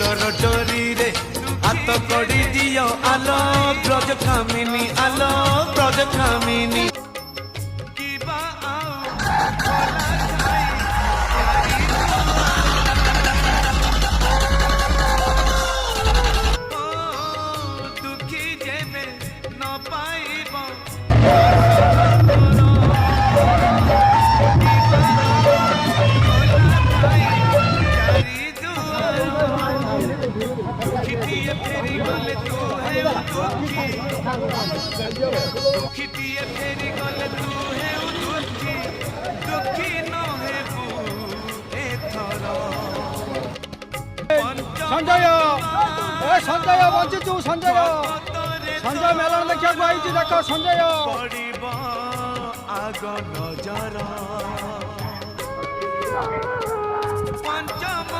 फूलर डोरी रे हाथ कड़ी दियो आलो ब्रज कामिनी आलो ब्रज कामिनी संजय संजय बंचु संजय संजय मेला देखा देख संजय आग नजर पंचम